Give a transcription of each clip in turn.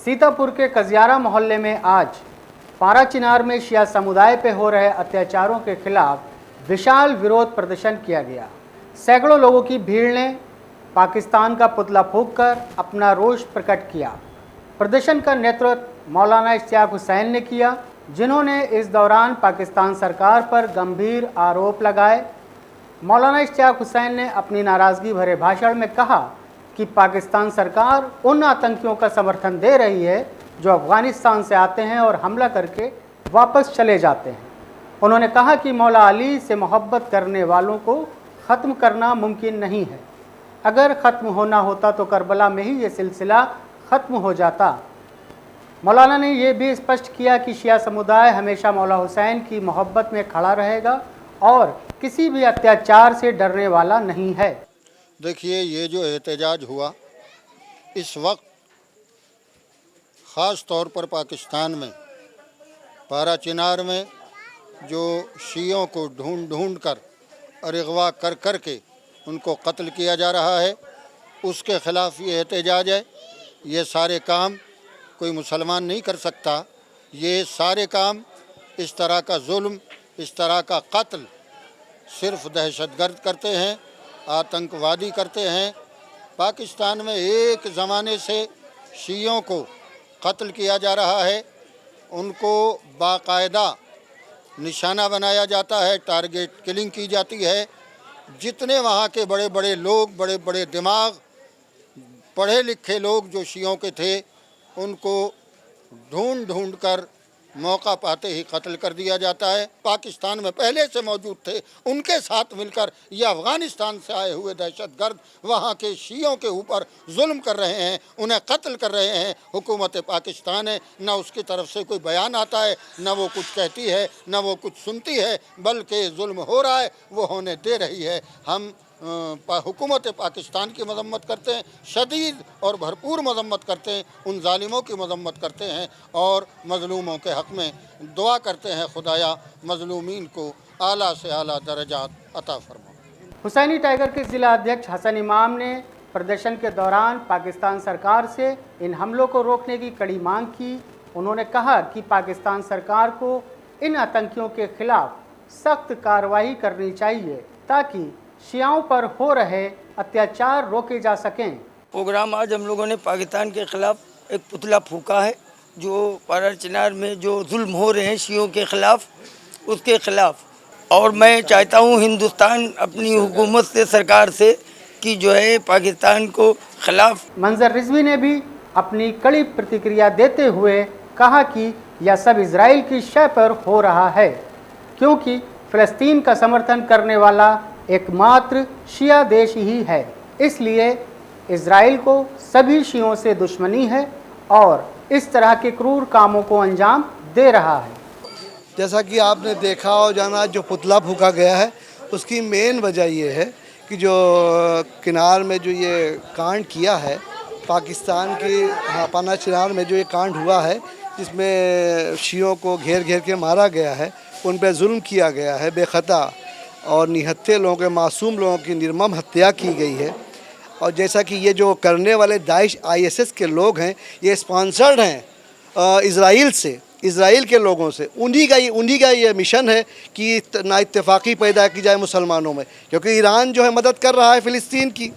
सीतापुर के कजियारा मोहल्ले में आज पारा चिनार में शिया समुदाय पर हो रहे अत्याचारों के खिलाफ विशाल विरोध प्रदर्शन किया गया। सैकड़ों लोगों की भीड़ ने पाकिस्तान का पुतला फूंककर अपना रोष प्रकट किया। प्रदर्शन का नेतृत्व मौलाना इश्तियाक हुसैन ने किया, जिन्होंने इस दौरान पाकिस्तान सरकार पर गंभीर आरोप लगाए। मौलाना इश्तियाक हुसैन ने अपनी नाराज़गी भरे भाषण में कहा कि पाकिस्तान सरकार उन आतंकियों का समर्थन दे रही है जो अफ़गानिस्तान से आते हैं और हमला करके वापस चले जाते हैं। उन्होंने कहा कि मौला अली से मोहब्बत करने वालों को ख़त्म करना मुमकिन नहीं है। अगर ख़त्म होना होता तो करबला में ही ये सिलसिला ख़त्म हो जाता। मौलाना ने यह भी स्पष्ट किया कि शिया समुदाय हमेशा मौला हुसैन की मोहब्बत में खड़ा रहेगा और किसी भी अत्याचार से डरने वाला नहीं है। देखिए, ये जो एहतजाज हुआ इस वक्त ख़ास तौर पर पाकिस्तान में पारा चिनार में जो शियों को ढूंढ ढूंढ कर और अगवा कर कर के उनको कत्ल किया जा रहा है, उसके ख़िलाफ़ ये एहतजाज है। ये सारे काम कोई मुसलमान नहीं कर सकता। ये सारे काम, इस तरह का जुल्म, इस तरह का कत्ल सिर्फ़ दहशतगर्द करते हैं, आतंकवादी करते हैं। पाकिस्तान में एक ज़माने से शियों को कत्ल किया जा रहा है, उनको बाकायदा निशाना बनाया जाता है, टारगेट किलिंग की जाती है। जितने वहाँ के बड़े बड़े लोग, बड़े बड़े दिमाग, पढ़े लिखे लोग जो शियों के थे, उनको ढूंढ ढूंढ कर मौका पाते ही कत्ल कर दिया जाता है। पाकिस्तान में पहले से मौजूद थे, उनके साथ मिलकर ये अफ़गानिस्तान से आए हुए दहशतगर्द वहाँ के शियों के ऊपर जुल्म कर रहे हैं, उन्हें कत्ल कर रहे हैं। हुकूमत पाकिस्तान है, न उसकी तरफ से कोई बयान आता है, न वो कुछ कहती है, न वो कुछ सुनती है, बल्कि जुल्म हो रहा है, वो होने दे रही है। हम हुकूमत पाकिस्तान की मजम्मत करते हैं, शदीद और भरपूर मजम्मत करते हैं, उन जालिमों की मजम्मत करते हैं और मज़लूमों के हक़ में दुआ करते हैं, खुदाया मज़लूमीन को आला से आला दर्जात अता फरमा। हुसैनी टाइगर के ज़िला अध्यक्ष हसन इमाम ने प्रदर्शन के दौरान पाकिस्तान सरकार से इन हमलों को रोकने की कड़ी मांग की। उन्होंने कहा कि पाकिस्तान सरकार को इन आतंकियों के खिलाफ सख्त कार्रवाई करनी चाहिए ताकि शियाओं पर हो रहे अत्याचार रोके जा सकें। प्रोग्राम आज हम लोगों ने पाकिस्तान के ख़िलाफ़ एक पुतला फूंका है, जो पारा चिनार में जो जुल्म हो रहे हैं शियों के ख़िलाफ़, उसके ख़िलाफ़। और मैं चाहता हूँ हिंदुस्तान अपनी हुकूमत से, सरकार से, कि जो है पाकिस्तान को ख़िलाफ़। मंजर रिजवी ने भी अपनी कड़ी प्रतिक्रिया देते हुए कहा कि यह सब इजराइल की शय पर हो रहा है, क्योंकि फ़लस्तीन का समर्थन करने वाला एकमात्र शिया देश ही है। इसलिए इजराइल को सभी शियों से दुश्मनी है और इस तरह के क्रूर कामों को अंजाम दे रहा है। जैसा कि आपने देखा और जाना, जो पुतला फूंका गया है उसकी मेन वजह ये है कि जो किनार में जो ये कांड किया है, पाकिस्तान की पारा चिनार में जो ये कांड हुआ है, जिसमें शियों को घेर घेर के मारा गया है, उन पर जुल्म किया गया है, बेखता और निहत्थे लोगों के, मासूम लोगों की निर्मम हत्या की गई है। और जैसा कि ये जो करने वाले दाइश ISS के लोग हैं, ये स्पॉन्सर्ड हैं इज़राइल से, इज़राइल के लोगों से। उन्हीं का ये मिशन है कि ना इत्तेफाकी पैदा की जाए मुसलमानों में, क्योंकि ईरान जो है मदद कर रहा है फ़िलिस्तीन की,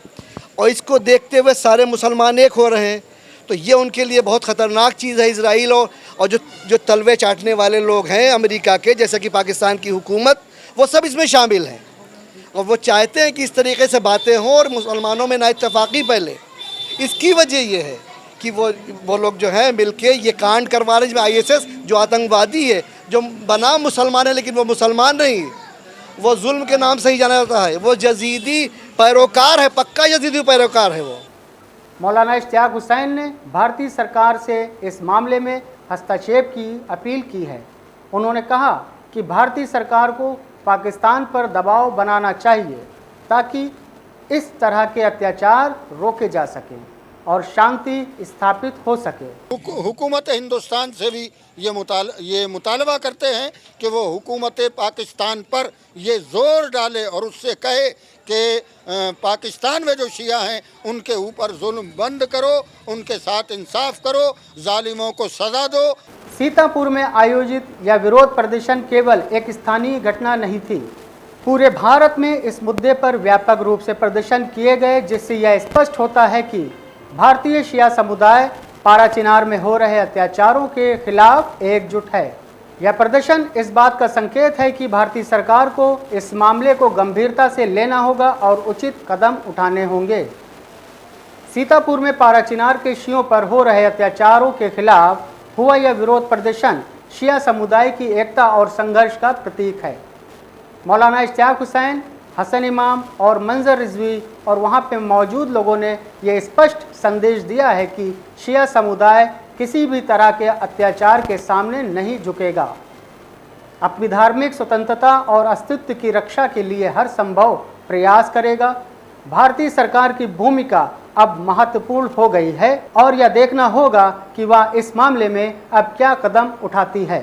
और इसको देखते हुए सारे मुसलमान एक हो रहे हैं। तो ये उनके लिए बहुत ख़तरनाक चीज़ है इज़राइल। और जो तलवे चाटने वाले लोग हैं अमेरिका के, जैसे कि पाकिस्तान की हुकूमत, वो सब इसमें शामिल हैं और वो चाहते हैं कि इस तरीके से बातें हों और मुसलमानों में ना इत्तेफाकी फैले। इसकी वजह ये है कि वो लोग जो हैं मिलके ये कांड करवा रहे हैं, जिसमें ISS जो आतंकवादी है, जो बनाम मुसलमान है लेकिन वो मुसलमान नहीं, वो जुल्म के नाम से ही जाना जाता है, वो यजीदी पैरोकार है, पक्का यजीदी पैरोकार है वो। मौलाना इश्तियाक हुसैन ने भारतीय सरकार से इस मामले में हस्तक्षेप की अपील की है। उन्होंने कहा कि भारतीय सरकार को पाकिस्तान पर दबाव बनाना चाहिए ताकि इस तरह के अत्याचार रोके जा सकें। और शांति स्थापित हो सके। हुकूमत हिंदुस्तान से भी ये मुतालबा करते हैं कि वो हुकूमत पाकिस्तान पर ये ज़ोर डाले और उससे कहे कि पाकिस्तान में जो शिया हैं उनके ऊपर जुल्म बंद करो, उनके साथ इंसाफ करो, जालिमों को सज़ा दो। सीतापुर में आयोजित यह विरोध प्रदर्शन केवल एक स्थानीय घटना नहीं थी। पूरे भारत में इस मुद्दे पर व्यापक रूप से प्रदर्शन किए गए, जिससे यह स्पष्ट होता है कि भारतीय शिया समुदाय पारा चिनार में हो रहे अत्याचारों के खिलाफ एकजुट है। यह प्रदर्शन इस बात का संकेत है कि भारतीय सरकार को इस मामले को गंभीरता से लेना होगा और उचित कदम उठाने होंगे। सीतापुर में पारा चिनार के शियों पर हो रहे अत्याचारों के खिलाफ हुआ यह विरोध प्रदर्शन शिया समुदाय की एकता और संघर्ष का प्रतीक है। मौलाना इश्तियाक हुसैन, हसन इमाम और मंजर रिजवी और वहाँ पे मौजूद लोगों ने यह स्पष्ट संदेश दिया है कि शिया समुदाय किसी भी तरह के अत्याचार के सामने नहीं झुकेगा, अपनी धार्मिक स्वतंत्रता और अस्तित्व की रक्षा के लिए हर संभव प्रयास करेगा। भारतीय सरकार की भूमिका अब महत्वपूर्ण हो गई है और यह देखना होगा कि वह इस मामले में अब क्या कदम उठाती है।